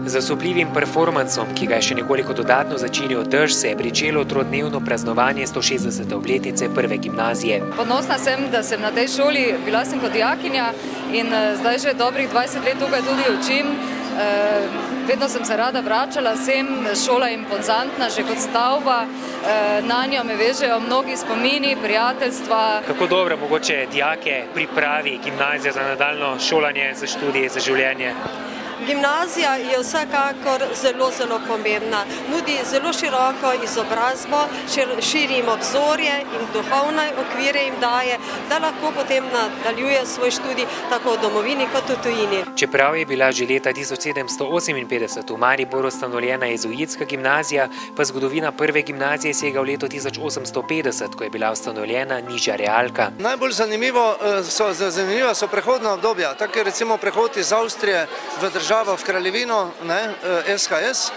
Z osupljivim performancom, ki ga je še nekoliko dodatno začinil dež, se je pričelo trodnevno praznovanje 160. obletnice prve gimnazije. Ponosna sem, da sem na tej šoli, bila sem kot dijakinja in zdaj že dobrih 20 let tukaj tudi učim. Vedno sem se rada vračala sem, šola je impozantna, že kot stavba, na njo me vežejo mnogi spomini, prijateljstva. Kako dobro mogoče dijake pripravi gimnazija za nadaljnje šolanje, za študije, za življenje? Gimnazija je vsekakor zelo pomembna. Nudi zelo široko izobrazbo, širi jim obzorje in duhovne okvire jim daje, da lahko potem nadaljuje svoj študij tako v domovini kot v tujini. Čeprav je bila že leta 1758 v Mariboru ustanovljena jezuitska gimnazija, pa zgodovina prve gimnazije sega v leto 1850, ko je bila ustanovljena nižja realka. Najbolj zanimiva so prehodna obdobja, tako je recimo prehod iz Avstrije v državo v kraljevino, SHS,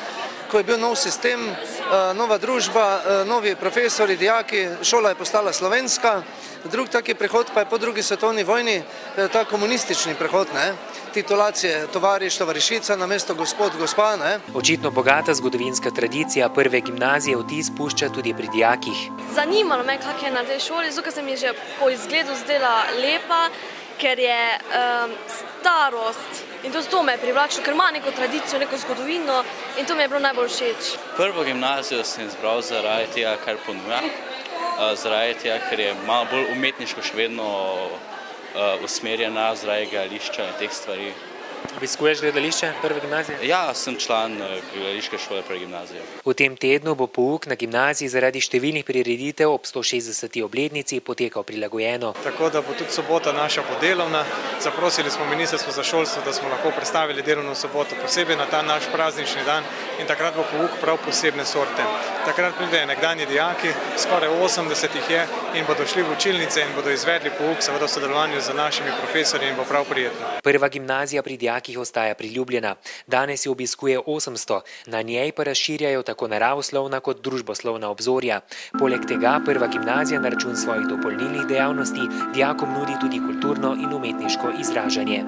ko je bil nov sistem, nova družba, novi profesori, dijaki, šola je postala slovenska. Drug taki prehod pa je po drugi svetovni vojni, ta komunistični prehod, titulacije tovariš, tovarišica namesto gospod, gospa. Očitno bogata zgodovinska tradicija prve gimnazije vtis pušča tudi pri dijakih. Zanimalo me, kak je na tej šoli, zato se mi je že po izgledu zdela lepa, ker je starost in to me je privlačilo, ker ima neko tradicijo, neko zgodovino in to mi je bilo najbolj všeč. Prvo gimnazijo sem izbral zaradi tega, kar ponuja, zaradi tega, ker je malo bolj umetniško še vedno usmerjena, zaradi gledališča in teh stvari. Obiskuješ gledališče prve gimnazije? Ja, sem član gledališke šole prve gimnazije. V tem tednu bo pouk na gimnaziji zaradi številnih prireditev ob 160. obletnici potekal prilagojeno. Tako da bo tudi sobota naša podelovna. Zaprosili smo Ministrstvo za šolstvo, da smo lahko predstavili delovno soboto posebej na ta naš praznični dan in takrat bo pouk prav posebne sorte. Takrat pridejo nekdanji dijaki, skoraj 80 jih je in bodo šli v učilnice in bodo izvedli pouk seveda v sodelovanju z našimi profesorji in bo prav prijetno. Prva gimnazija pri dijakih ostaja priljubljena. Danes jo obiskuje 800, na njej pa razširjajo tako naravoslovna kot družboslovna obzorja. Poleg tega prva gimnazija na račun svojih dopolnilnih dejavnosti dijakom nudi tudi kulturno in umetniško izražanje.